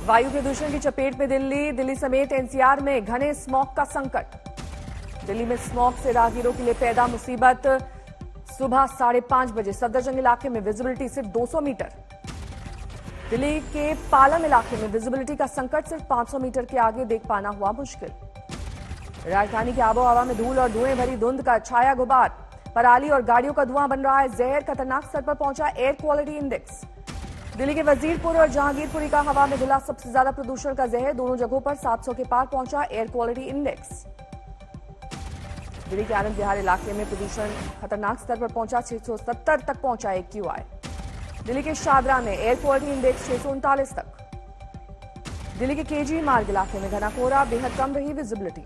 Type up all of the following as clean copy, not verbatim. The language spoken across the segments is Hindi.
वायु प्रदूषण की चपेट में दिल्ली समेत एनसीआर में घने स्मॉग का संकट। दिल्ली में स्मॉग से राहगीरों के लिए पैदा मुसीबत। सुबह 5:30 बजे सफदरजंग इलाके में विजिबिलिटी सिर्फ 200 मीटर। दिल्ली के पालम इलाके में विजिबिलिटी का संकट, सिर्फ 500 मीटर के आगे देख पाना हुआ मुश्किल। राजधानी की आबोहवा में धूल और धुएं भरी धुंध का छाया गुबार। पराली और गाड़ियों का धुआं बन रहा है जहर। खतरनाक स्तर पर पहुंचा एयर क्वालिटी इंडेक्स। दिल्ली के वजीरपुर और जहांगीरपुरी का हवा में घुला सबसे ज्यादा प्रदूषण का जहर। दोनों जगहों पर 700 के पार पहुंचा एयर क्वालिटी इंडेक्स। दिल्ली के आनंद विहार इलाके में प्रदूषण खतरनाक स्तर पर पहुंचा, 670 तक पहुंचा AQI। दिल्ली के शादरा में एयर क्वालिटी इंडेक्स 639 तक। दिल्ली के केजी मार्ग इलाके में घना कोहरा, बेहद कम रही विजिबिलिटी।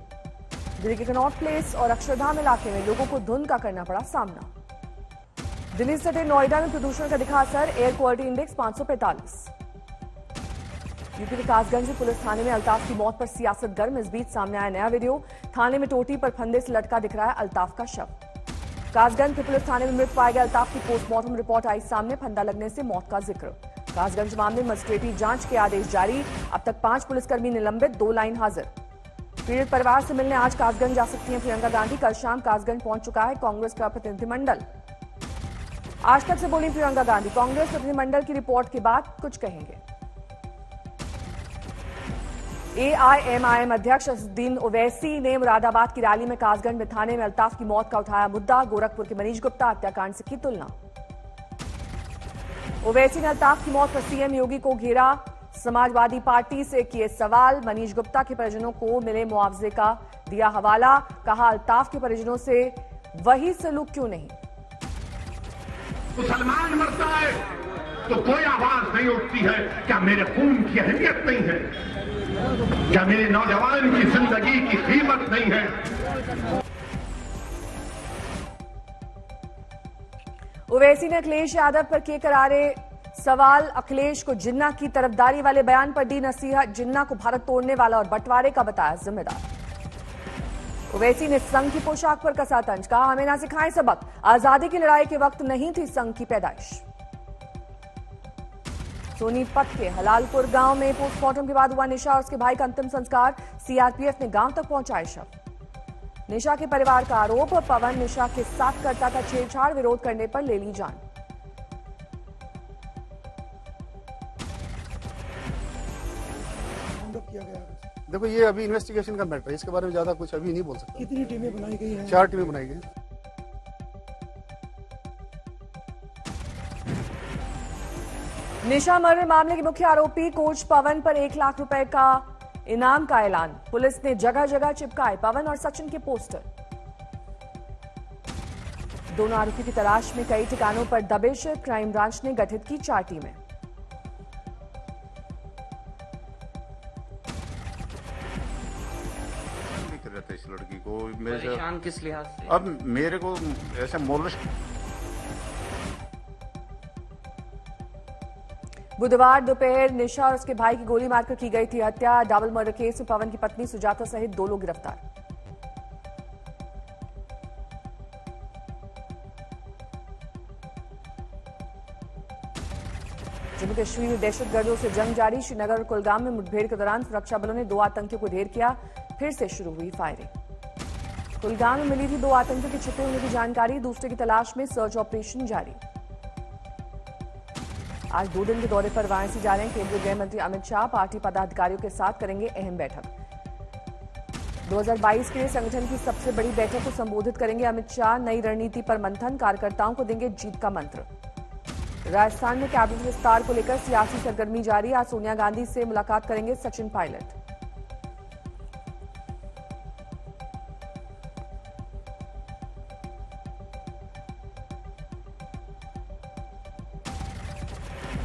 दिल्ली के कनॉट प्लेस और अक्षरधाम इलाके में लोगों को धुंध का करना पड़ा सामना। दिल्ली से सटे नोएडा में प्रदूषण का दिखा असर, एयर क्वालिटी इंडेक्स 545। यूपी के कासगंज पुलिस थाने में अल्ताफ की मौत पर सियासत गर्म। इस बीच सामने आया नया वीडियो। थाने में टोटी पर फंदे से लटका दिख रहा है अल्ताफ का शव। कासगंज के पुलिस थाने में मृत पाए गए अल्ताफ की पोस्टमार्टम रिपोर्ट आई सामने, फंदा लगने से मौत का जिक्र। कासगंज मामले में मजिस्ट्रेटी जांच के आदेश जारी। अब तक 5 पुलिसकर्मी निलंबित, 2 लाइन हाजिर। पीड़ित परिवार से मिलने आज कासगंज जा सकती हैं प्रियंका गांधी। कल शाम कासगंज पहुंच चुका है कांग्रेस का प्रतिनिधिमंडल। आज तक से बोली प्रियंका गांधी, कांग्रेस प्रतिनिधिमंडल की रिपोर्ट के बाद कुछ कहेंगे। AIMIM अध्यक्ष असदुद्दीन ओवैसी ने मुरादाबाद की रैली में कासगंज में थाने में अल्ताफ की मौत का उठाया मुद्दा। गोरखपुर के मनीष गुप्ता हत्याकांड से की तुलना। ओवैसी ने अल्ताफ की मौत पर सीएम योगी को घेरा। समाजवादी पार्टी से किए सवाल। मनीष गुप्ता के परिजनों को मिले मुआवजे का दिया हवाला। कहा अल्ताफ के परिजनों से वही सलूक क्यों नहीं। मुसलमान मरता है तो कोई आवाज नहीं उठती है। क्या मेरे खून की अहमियत नहीं है? क्या मेरे नौजवान की जिंदगी की कीमत नहीं है? ओवैसी ने अखिलेश यादव पर किए करारे सवाल। अखिलेश को जिन्ना की तरफदारी वाले बयान पर दी नसीहत। जिन्ना को भारत तोड़ने वाला और बंटवारे का बताया जिम्मेदार। ओवैसी ने संघ की पोशाक पर कसा तंज। कहा हमें ना सिखाएं सबक, आजादी की लड़ाई के वक्त नहीं थी संघ की पैदाइश। सोनीपत के हलालपुर गांव में पोस्टमार्टम के बाद हुआ निशा और उसके भाई का अंतिम संस्कार। सीआरपीएफ ने गांव तक पहुंचाए शव। निशा के परिवार का आरोप, पवन निशा के साथ करता था छेड़छाड़, विरोध करने पर ले ली जान। देखो ये अभी इन्वेस्टिगेशन का मैटर है, इसके बारे में ज्यादा कुछ अभी नहीं बोल सकता। कितनी टीमें बनाई गई हैं? 4 टीमें बनाई गई। निशा मर्डर मामले के मुख्य आरोपी कोच पवन पर 1 लाख रुपए का इनाम का ऐलान। पुलिस ने जगह जगह चिपकाए पवन और सचिन के पोस्टर। दोनों आरोपी की तलाश में कई ठिकानों पर दबिश। क्राइम ब्रांच ने गठित की 4 टीमें। इस लड़की को मेरे परेशान किस लिहाज से? अब मेरे को ऐसे मोलिस्ट। बुधवार दोपहर निशा और उसके भाई की गोली मारकर की गई थी हत्या। डबल मर्डर केस में पवन की पत्नी सुजाता सहित 2 लोग गिरफ्तार। जम्मू कश्मीर में दहशतगर्दों से जंग जारी। श्रीनगर और कुलगाम में मुठभेड़ के दौरान सुरक्षा बलों ने 2 आतंकियों को ढेर किया। फिर से शुरू हुई फायरिंग। कुलगाम में मिली थी 2 आतंकियों के छिपे होने की जानकारी। दूसरे की तलाश में सर्च ऑपरेशन जारी। आज 2 दिन के दौरे पर वाराणसी जा रहे हैं केंद्रीय गृह मंत्री अमित शाह। पार्टी पदाधिकारियों के साथ करेंगे अहम बैठक। 2022 के लिए संगठन की सबसे बड़ी बैठक को संबोधित करेंगे अमित शाह। नई रणनीति पर मंथन, कार्यकर्ताओं को देंगे जीत का मंत्र। राजस्थान में कैबिनेट विस्तार को लेकर सियासी सरगर्मी जारी। आज सोनिया गांधी से मुलाकात करेंगे सचिन पायलट।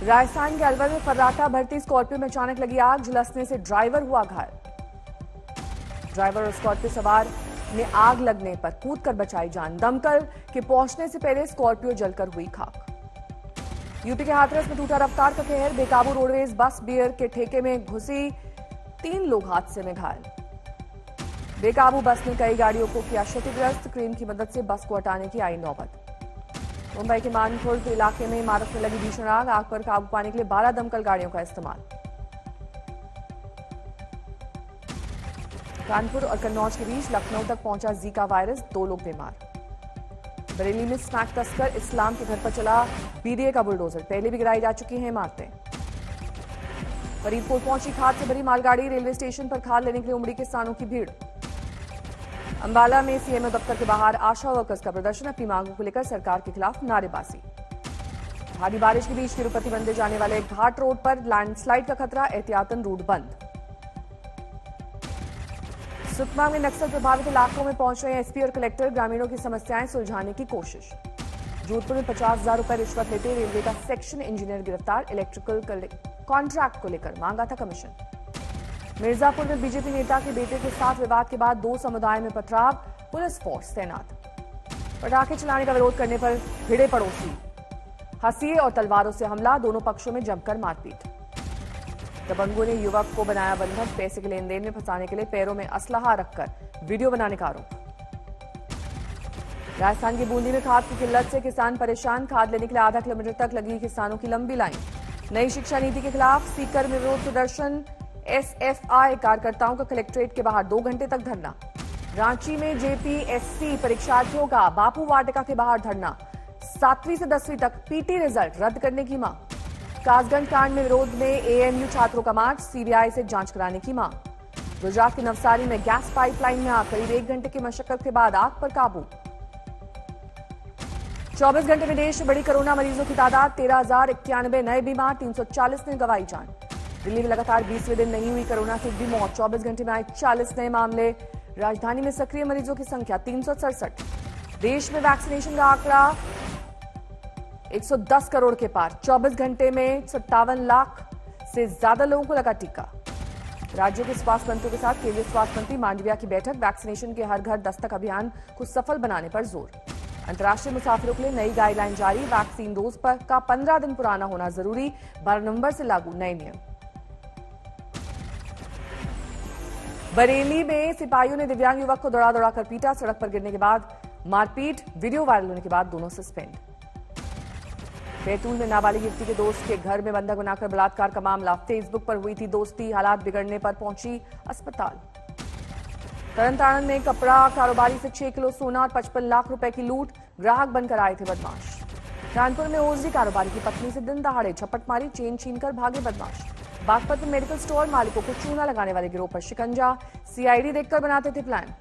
राजस्थान के अलवर में फर्राटा भरती स्कॉर्पियो में अचानक लगी आग। झुलसने से ड्राइवर हुआ घायल। ड्राइवर और स्कॉर्पियो सवार ने आग लगने पर कूदकर बचाई जान। दमकल के पहुंचने से पहले स्कॉर्पियो जलकर हुई खाक। यूपी के हाथरस में टूटा रफ्तार का कहर। बेकाबू रोडवेज बस बियर के ठेके में घुसी, 3 लोग हादसे में घायल। बेकाबू बस ने कई गाड़ियों को किया क्षतिग्रस्त। क्रेन की मदद से बस को हटाने की आई नौबत। मुंबई के मानखुर्द इलाके में इमारत में लगी भीषण आग। आग पर काबू पाने के लिए 12 दमकल गाड़ियों का इस्तेमाल। कानपुर और कन्नौज के बीच लखनऊ तक पहुंचा जीका वायरस, 2 लोग बीमार। बरेली में स्मैक तस्कर इस्लाम के घर पर चला बीडीए का बुलडोजर, पहले भी गिराई जा चुकी हैं इमारतें। फरीदकोट पहुंची खाद से भरी मालगाड़ी, रेलवे स्टेशन पर खाद लेने के लिए उमड़ी किसानों की भीड़। अंबाला में सीएमओ दफ्तर के बाहर आशा वर्कर्स का प्रदर्शन, अपनी मांगों को लेकर सरकार के खिलाफ नारेबाजी। भारी बारिश के बीच तिरुपति मंदिर जाने वाले घाट रोड पर लैंडस्लाइड का खतरा, एहतियातन रूट बंद। सुकमा में नक्सल प्रभावित इलाकों में पहुंच रहे एसपी और कलेक्टर, ग्रामीणों की समस्याएं सुलझाने की कोशिश। जोधपुर में 50,000 रुपए रिश्वत लेते रेलवे का सेक्शन इंजीनियर गिरफ्तार, इलेक्ट्रिकल कॉन्ट्रैक्ट को लेकर मांगा था कमीशन। मिर्जापुर में बीजेपी नेता के बेटे के साथ विवाद के बाद 2 समुदाय में पथराव, पुलिस फोर्स तैनात। पटाखे चलाने का विरोध करने पर भिड़े पड़ोसी, हंसिए और तलवारों से हमला, दोनों पक्षों में जमकर मारपीट। दबंगों ने युवक को बनाया बंधक, पैसे के लेन देन में फंसाने के लिए पैरों में असलहा रखकर वीडियो बनाने का आरोप। राजस्थान की बूंदी में खाद की किल्लत से किसान परेशान, खाद लेने के लिए आधा किलोमीटर तक लगी किसानों की लंबी लाइन। नई शिक्षा नीति के खिलाफ सीकर में विरोध प्रदर्शन, एसएफआई कार्यकर्ताओं का कलेक्ट्रेट के बाहर 2 घंटे तक धरना। रांची में जेपीएससी परीक्षार्थियों का बापू वाटिका के बाहर धरना, 7वीं से 10वीं तक पीटी रिजल्ट रद्द करने की मांग। कासगंज कांड में विरोध में एएमयू छात्रों का मार्च, सीबीआई से जांच कराने की मांग। गुजरात के नवसारी में गैस पाइपलाइन में आग, करीब 1 घंटे की मशक्कत के बाद आग पर काबू। 24 घंटे में देश में बढ़ी कोरोना मरीजों की तादाद, 13,091 नए बीमार, 340 ने गंवाई जान। दिल्ली में लगातार 20वें दिन नहीं हुई कोरोना से भी मौत, 24 घंटे में आए 40 नए मामले। राजधानी में सक्रिय मरीजों की संख्या 367। देश में वैक्सीनेशन का आंकड़ा 110 करोड़ के पार, 24 घंटे में 57 लाख से ज्यादा लोगों को लगा टीका। राज्यों के स्वास्थ्य मंत्रियों के साथ केंद्रीय स्वास्थ्य मंत्री मांडविया की बैठक, वैक्सीनेशन के हर घर दस्तक अभियान को सफल बनाने पर जोर। अंतर्राष्ट्रीय मुसाफिरों के लिए नई गाइडलाइन जारी, वैक्सीन डोज पर का 15 दिन पुराना होना जरूरी, 12 नवंबर से लागू नए नियम। बरेली में सिपाहियों ने दिव्यांग युवक को दौड़ा दौड़ाकर पीटा, सड़क पर गिरने के बाद मारपीट, वीडियो वायरल होने के बाद दोनों सस्पेंड। बैतूल में नाबालिग युवती के दोस्त के घर में बंधक बनाकर बलात्कार का मामला, फेसबुक पर हुई थी दोस्ती, हालात बिगड़ने पर पहुंची अस्पताल। तरनतारण में कपड़ा कारोबारी से 6 किलो सोना और 55 लाख रुपए की लूट, ग्राहक बनकर आए थे बदमाश। कानपुर में ओरजी कारोबारी की पत्नी से दिन दहाड़े झपट मारी, चेन छीनकर भागे बदमाश। बागपत में मेडिकल स्टोर मालिकों को चूना लगाने वाले गिरोह पर शिकंजा, सीआईडी देखकर बनाते थे प्लान।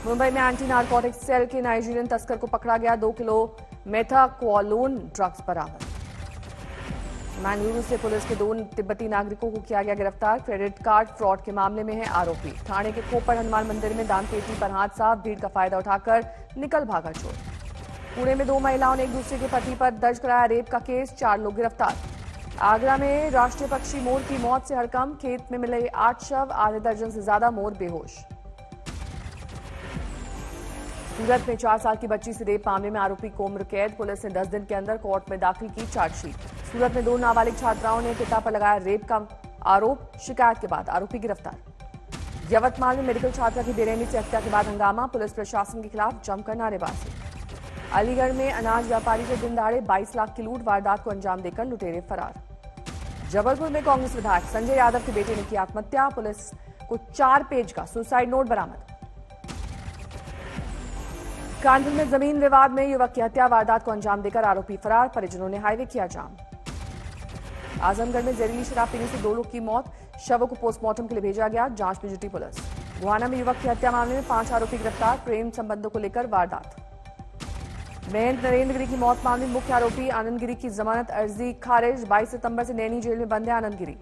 मुंबई में एंटी नारकोटिक्स सेल के नाइजीरियन तस्कर को पकड़ा गया, 2 किलो मेथाक्वालोन ड्रग्स बरामद। मैंगलुरु से पुलिस के 2 तिब्बती नागरिकों को किया गया गिरफ्तार, क्रेडिट कार्ड फ्रॉड के मामले में है आरोपी। थाने के कोपर हनुमान मंदिर में दान पेटी पर हाथ साफ, भीड़ का फायदा उठाकर निकल भागा चोर। पुणे में 2 महिलाओं ने एक दूसरे के पति पर दर्ज कराया रेप का केस, 4 लोग गिरफ्तार। आगरा में राष्ट्रीय पक्षी मोर की मौत से हड़कंप, खेत में मिले 8 शव, आधे दर्जन से ज्यादा मोर बेहोश। सूरत में 4 साल की बच्ची से रेप मामले में आरोपी को उम्र कैद, पुलिस ने 10 दिन के अंदर कोर्ट में दाखिल की चार्जशीट। सूरत में 2 नाबालिग छात्राओं ने पिता पर लगाया रेप का आरोप, शिकायत के बाद आरोपी गिरफ्तार। यवतमाल में मेडिकल छात्रा की बेरहमी से हत्या के बाद हंगामा, पुलिस प्रशासन के खिलाफ जमकर नारेबाजी। अलीगढ़ में अनाज व्यापारी से दिन दहाड़े 22 लाख की लूट, वारदात को अंजाम देकर लुटेरे फरार। जबलपुर में कांग्रेस विधायक संजय यादव के बेटे ने की आत्महत्या, पुलिस को 4 पेज का सुसाइड नोट बरामद। कानपुर में जमीन विवाद में युवक की हत्या, वारदात को अंजाम देकर आरोपी फरार, परिजनों ने हाईवे किया जाम। आजमगढ़ में जहरीली शराब पीने से 2 लोग की मौत, शवों को पोस्टमार्टम के लिए भेजा गया, जांच में जुटी पुलिस। गुहाना में युवक की हत्या मामले में 5 आरोपी गिरफ्तार, प्रेम संबंधों को लेकर वारदात। महंत नरेंद्र गिरी की मौत मामले में मुख्य आरोपी आनंद गिरी की जमानत अर्जी खारिज, 22 सितंबर से नैनी जेल में बंद है आनंद गिरी।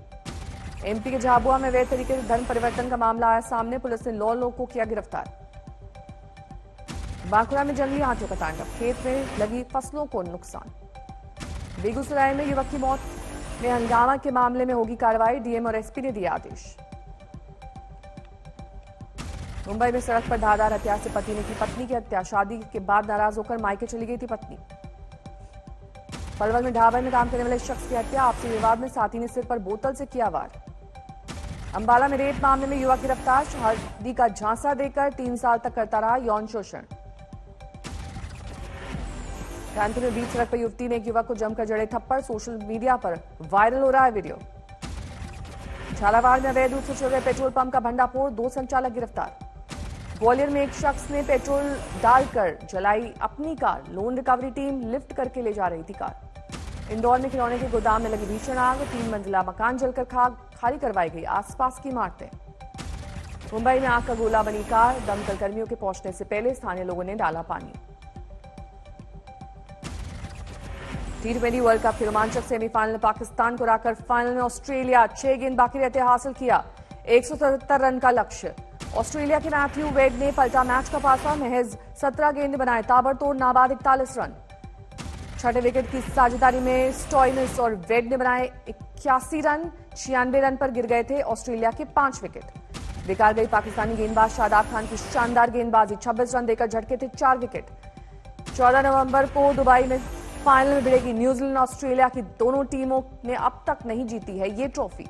एमपी के झाबुआ में अवैध तरीके से धन परिवर्तन का मामला आया सामने, पुलिस ने 9 लोगों को किया गिरफ्तार। बांकुड़ा में जंगली हाथियों का तांडव, खेत में लगी फसलों को नुकसान। बेगूसराय में युवक की मौत में हंगामा के मामले में होगी कार्रवाई, डीएम और एसपी ने दिया आदेश। मुंबई में सड़क पर धारदार हथियार से पति ने की पत्नी की हत्या, शादी के बाद नाराज होकर मायके चली गई थी पत्नी। पलवल में ढाबे में काम करने वाले शख्स की हत्या, आपसी विवाद में साथी ने सिर पर बोतल से किया वार। अंबाला में रेप मामले में युवक गिरफ्तार, शादी का झांसा देकर 3 साल तक करता रहा यौन शोषण। कानपुर में बीच सड़क पर युवती ने एक युवक को जमकर जड़े थप्पड़, सोशल मीडिया पर वायरल हो रहा है वीडियो। झालावाड़ में अवैध रूप से चल रहे पेट्रोल पंप का भंडाफोड़, 2 संचालक गिरफ्तार। ग्वालियर में एक शख्स ने पेट्रोल डालकर जलाई अपनी car, loan recovery team lift करके ले जा रही थी कार। इंदौर में खिलौने के गोदाम में लगी भीषण आग, 3 मंजिला मकान जलकर खाली करवाई गई, आसपास की इमारतें। मुंबई में आग का गोला बनी कार, दमकल कर्मियों के पहुंचने से पहले स्थानीय लोगों ने डाला पानी। T20 वर्ल्ड कप के रोमांचक सेमीफाइनल में पाकिस्तान को हराकर फाइनल में ऑस्ट्रेलिया 6 गेंद बाकी रहते हासिल किया 177 रन का लक्ष्य। ऑस्ट्रेलिया के मैथ्यू वेड ने पलटा मैच का पासा, महज 17 गेंद बनाए ताबड़तोड़ नाबाद 41 रन। छठे विकेट की साझेदारी में स्टोइनिस और वेड ने बनाए 81 रन, 96 रन पर गिर गए थे ऑस्ट्रेलिया के 5 विकेट। बेकार गई पाकिस्तानी गेंदबाज शादाब खान की शानदार गेंदबाजी, 26 रन देकर झटके थे 4 विकेट। 14 नवंबर को दुबई में फाइनल में भिड़ेगी न्यूजीलैंड ऑस्ट्रेलिया की दोनों टीमों ने अब तक नहीं जीती है ये ट्रॉफी।